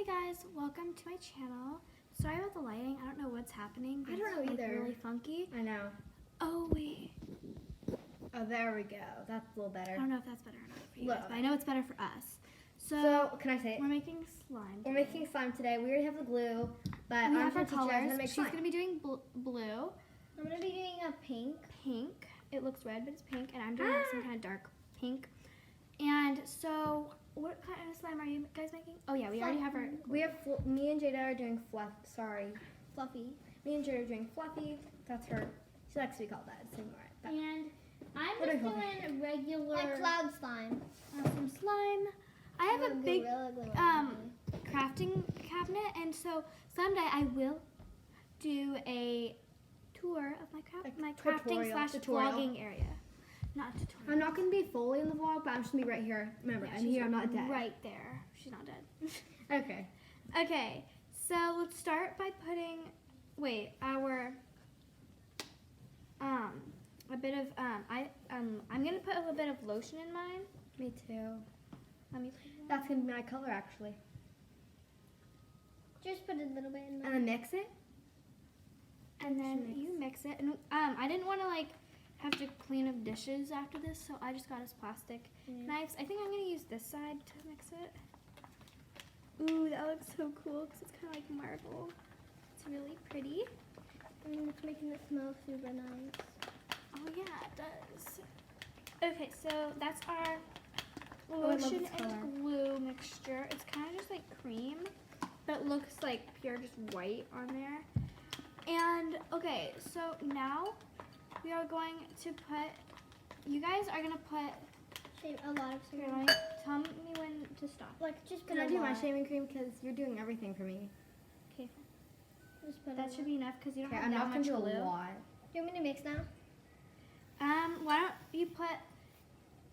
Hey guys, welcome to my channel. Sorry about the lighting. I don't know what's happening. I don't know It's, like, either. really funky. I know. Oh wait. Oh, there we go. That's a little better. I don't know if that's better or not for you Look. guys, but I know it's better for us. So, can I say it? we're making slime. We're making slime today. We already have the glue, but We I'm have our going to teach you guys how colors. to make She's slime. gonna be doing blue, I'm gonna be doing a pink. pink. It looks red, but it's pink, and I'm doing like, some kind of dark pink. And so, what kind of slime are you guys making? Oh yeah, we already have our. Me and Jada are doing Fluffy. Me and Jada are doing fluffy. That's her. She likes to be called that. It's same right. That. And I'm What just do you call doing regular Like cloud slime. Some slime. I have a big crafting cabinet, and so someday I will do a tour of my crafting slash tutorial. vlogging area. Not tutorial. I'm not going to be fully in the vlog, but I'm just going to be right here. Remember, Yeah, I'm she's here. I'm not dead. Right there. She's not dead. Okay. Okay, so let's start by putting, our a bit of I'm gonna put a little bit of lotion in mine. Me too. Let me put that. That's going to be my color, actually. Just put a little bit in And then mix it. And then you mix it. And I didn't want to have to clean up dishes after this, so I just got us plastic knives. I think I'm gonna use this side to mix it. Ooh, that looks so cool because it's kind of like marble. It's really pretty. And it's making it smell super nice. Oh yeah, it does. Okay, so that's our I love lotion this color. and glue mixture. It's kind of just like cream, but it looks like pure just white on there. And okay, so now we are going to put, you guys are going to put, A lot of you're sugar. going to tell me when to stop. Like just put Can I a do my lot. shaving cream? Because you're doing everything for me. Okay, Just put that should be enough because you don't Okay, have I'm that not going much to do glue. a lot. Do you want me to mix now? Why don't you put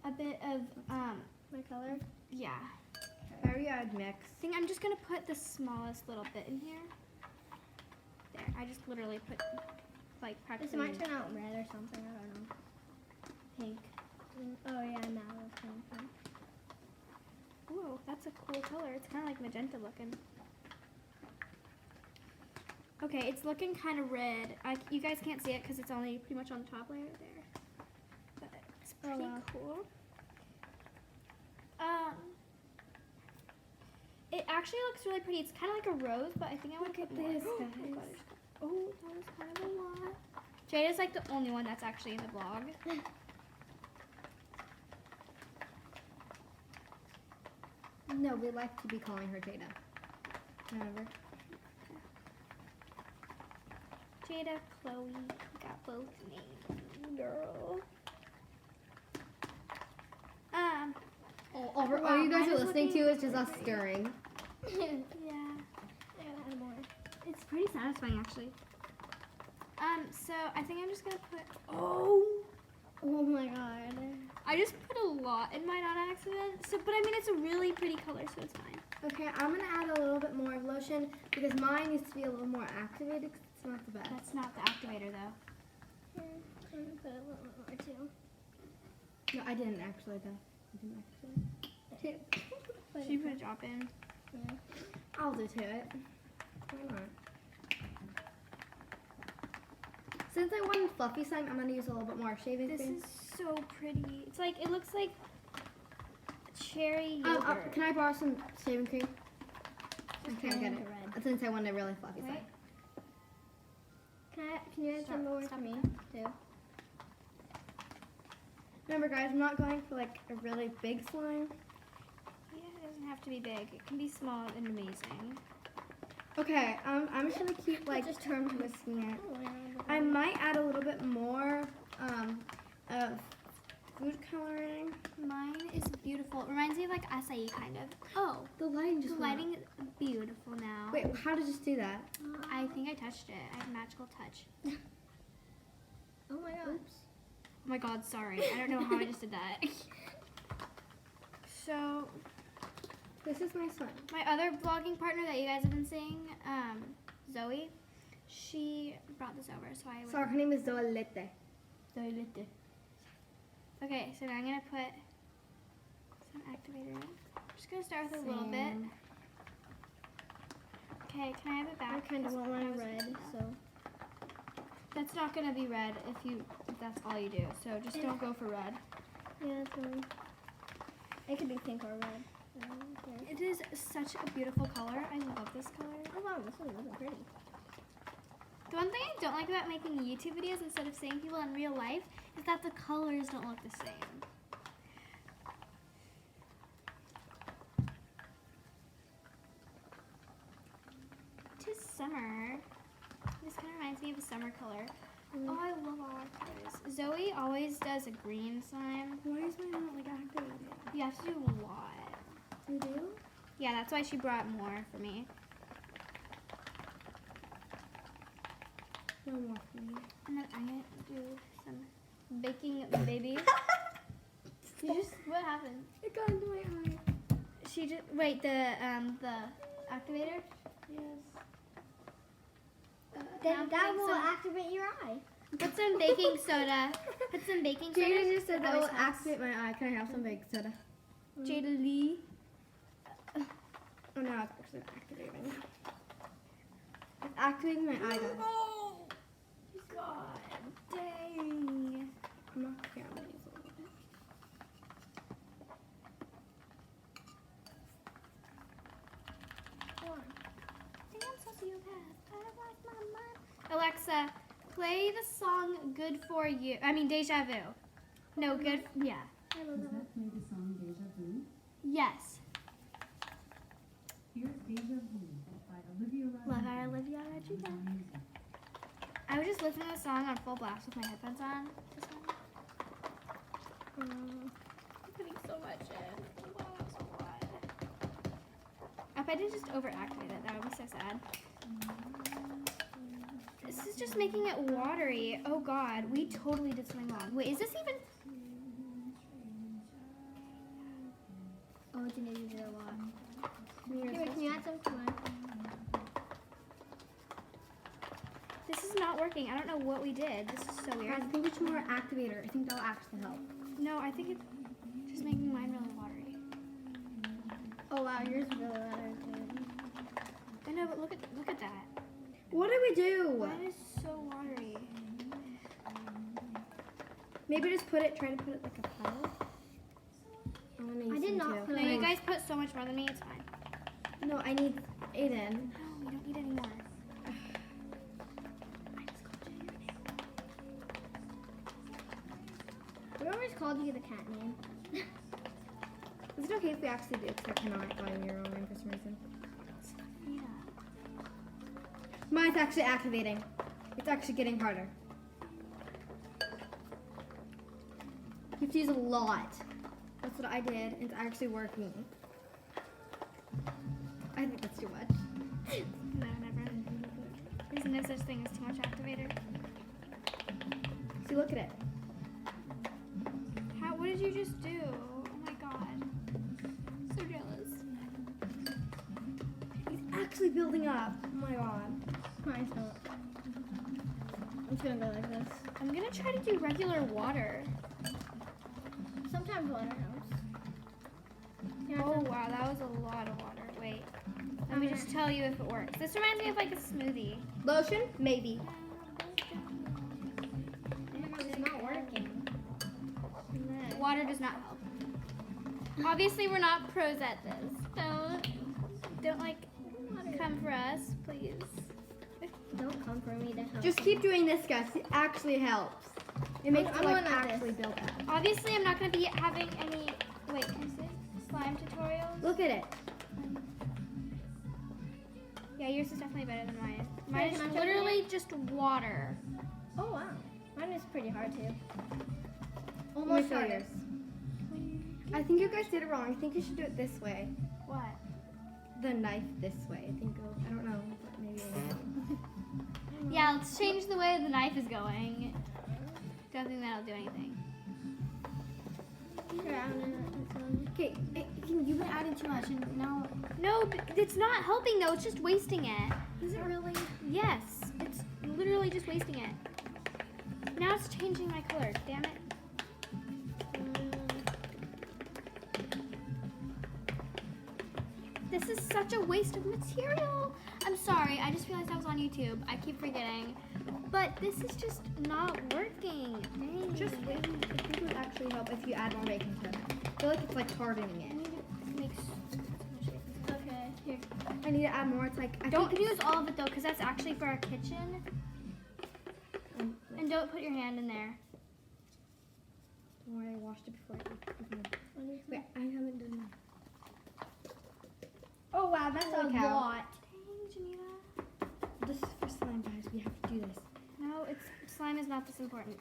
a bit of, My color? yeah. Very odd mix. I think I'm just going to put the smallest little bit in here. There, I just literally put This practically might turn out red or something. I don't know. pink. Oh yeah, now it's pink. Ooh, that's a cool color. It's kind of like magenta looking. Okay, it's looking kind of red. You guys can't see it because it's only pretty much on the top layer there. But it's Oh, pretty wow. cool. It actually looks really pretty. It's kind of like a rose, but I think I want to Look put at more. this, Oh, guys. God, oh, that was kind of a lot. Jada's like the only one that's actually in the vlog. No, we like to be calling her Jada. Remember? Jada, Chloe, got both names, girl. All Wow, you guys mine are is listening to looking is just us great. stirring. Yeah. I gotta add more. It's pretty satisfying, actually. So I think I'm just gonna put. Oh, Oh my god. I just put a lot in mine on accident. So, but I mean, it's a really pretty color, so it's fine. Okay, I'm gonna add a little bit more lotion because mine needs to be a little more activated 'cause it's not the best. That's not the activator, though. I'm gonna put a little more too. No, I didn't actually though. I didn't actually. Put She it- put a drop in. yeah. I'll do to it. Why not? Since I wanted fluffy slime, I'm gonna use a little bit more shaving This cream. is so pretty. It's like it looks like cherry yogurt. Can I borrow some shaving cream? Just I can't get turn it. into red. Since I wanted a really fluffy slime. Right? Can you add some more Stop to me too? Remember, guys, I'm not going for like a really big slime. Yeah, it doesn't have to be big. It can be small and amazing. Okay, I'm just gonna keep like Just turn to whisking it. Oh, yeah, I might add a little bit more of food coloring. Mine is beautiful. It reminds me of like acai kind of. Oh, The lighting just the went lighting is beautiful now. out. Wait, how did you just do that? I think I touched it. I have a magical touch. Oh my god. Oops. Oh my god, sorry. I don't know how I just did that. So, This is my slime. my other vlogging partner that you guys have been seeing, Zoe, she brought this over, so I would... Sorry, her name is Zoalete. Okay, so now I'm going to put some activator in. I'm just going to start with a little bit. Same. Okay, can I have it back? I kind of want one red, so. That's not gonna be red if that's all you do. So just don't go for red. Yeah, that's fine. It could be pink or red. I don't care. It is such a beautiful color. I love this color. Oh wow, this one is really pretty. The one thing I don't like about making YouTube videos instead of seeing people in real life is that the colors don't look the same. Tis summer. This kind of reminds me of a summer color. Oh, I love all our colors. Zoe always does a green slime. Why is mine not like activated? You have to do a lot. You do? Yeah, that's why she brought more for me. No more for me. And then I'm gonna do some baking baby. You just, what happened? It got into my eye. She just, wait, the activator? Yes. Then that will some- activate your eye. Put some baking soda. Put some baking soda. Jada just said that Always will helps. activate my eye. Can I have some baking soda? Jada Lee. Oh no, it's actually activating. It's activating my eye, guys. Oh, God, dang. I'm not here. I'm gonna use a little bit. Alexa, play the song Good For You. I mean, Deja Vu. No, good, yeah. I love Does that. that play the song Deja Vu? Yes. Here's Deja Vu by Olivia Love Rodrigo. our Olivia Rodrigo. on music. I was just listening to the song on full blast with my headphones on. Just one. I'm putting so much in. Wow, that's a lot. If I did just overactivate it, that would be so sad. This is just making it watery. Oh God, we totally did something wrong. Wait, is this even? Oh, it's gonna use it a lot. Here, Here, can you add some? Come on. This is not working. I don't know what we did. This is so weird. I think it's more activator. I think that'll actually help. No, I think it's just making mine really watery. Oh wow, yours is really loud too. I know, but look at that. What do we do? Mine is so watery. Maybe just try to put it like a pile. I'm gonna use I did some not too. put No, it you guys put so much more than me. It's fine. No, I need Aiden. No, we don't need any more. I just called you your name. We always called you the cat name. Is it okay if we actually do? Because I cannot find your own name for some reason. Yeah. Mine's actually activating. It's actually getting harder. You have to use a lot. That's what I did, and it's actually working. I think that's too much. No, never. There's no such thing as too much activator. See, look at it. What did you just do? Oh my God. So jealous. It's actually building up. Oh my god. Mine's not. I'm just gonna go like this. I'm gonna try to do regular water. Sometimes water helps. Yeah, Oh wow, that was a lot of water. Wait. Let me just tell you if it works. This reminds me of like a smoothie. Lotion? Maybe. it's not working. Water does not help. Obviously, we're not pros at this. Don't like come for us, please. Don't come for me to help. Just keep doing this, guys. It actually helps. It makes I'm it like going like this. actually build up. Obviously, I'm not gonna be having any. Wait, can I say slime tutorials? Look at it. Yeah, yours is definitely better than mine. Mine is can I show literally just water. Oh wow, mine is pretty hard too. Let me Almost show harder. yours. I think you guys did it wrong. I think you should do it this way. What? The knife this way. I think. I don't know. But maybe. Yeah, let's change the way the knife is going. Don't think that'll do anything. Here, I'm gonna put some. Okay, you've been adding too much, and now. No, it's not helping though. It's just wasting it. Is it really? Yes, it's literally just wasting it. Now it's changing my color. Damn it. This is such a waste of material. I'm sorry, I just realized I was on YouTube. I keep forgetting. But this is just not working. Dang. Just I think it would actually help if you add more baking soda. I feel like it's like hardening I it. need to make so much baking soda. Okay, here. I need to add more. It's like I Don't think use all of it though, because that's actually for our kitchen. And don't put your hand in there. Don't worry, I washed it before I opened it. Wait, I haven't done that. Oh wow, that's Holy a cow. lot. Dang, Janita. This is for slime, guys. We have to do this. No, slime is not this important.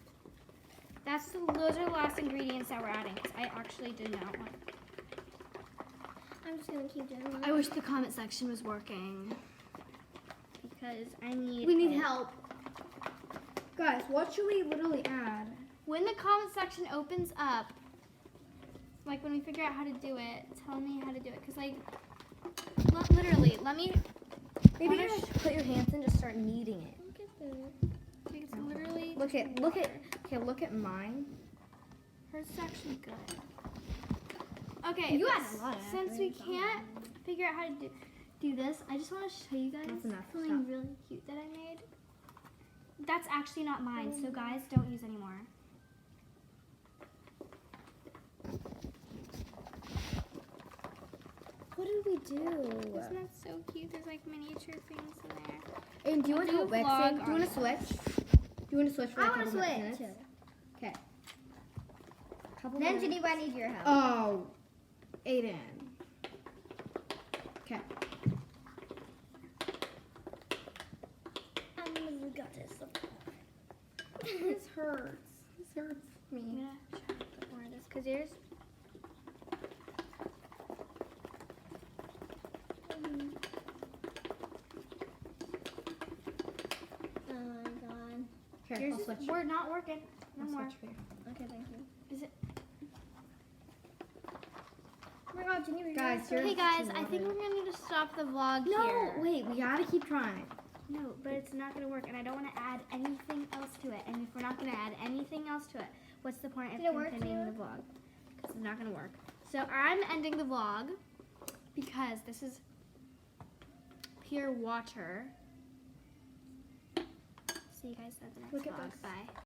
Those are the last ingredients that we're adding. 'Cause I actually did not want. I'm just gonna keep doing it. I wish the comment section was working. Because I need. We need help. Guys, what should we literally add? When the comment section opens up, like when we figure out how to do it, tell me how to do it. Because like, literally, let me. Maybe Wanna you should put your hands in and just start kneading it. Look at this. It's literally. Look at mine. Hers is actually good. Okay, You but add a lot of since we effort. can't figure out how to do this, I just want to show you guys That's enough, something stop. really cute that I made. That's actually not mine, so guys, don't use anymore. What did we do? Isn't that so cute? There's like miniature things in there. And do you I'll want do to a mixing? vlog Do you want to on switch? Do you want to switch for I like a want to couple switch. minutes? Okay. Couple Then minutes. Geneva, I need your help. Oh, Aiden. Okay. We got this. This hurts. This hurts I'm me. gonna try to put more of this because yours. Oh my god. Here, Yours I'll is, switch. we're not working. No I'll more. switch for you. Okay, thank you. Is it? Oh my god, Geneva, Guys, you're Hey Yours is guys, too I think loaded. we're gonna need to stop the vlog No, here. wait. We gotta keep trying. No, but it's not gonna work, and I don't want to add anything else to it. And if we're not gonna add anything else to it, what's the point of Did it work, continuing the vlog? Because it's not gonna work. So I'm ending the vlog because this is pure water. See you guys at the next Look at vlog. this. Bye.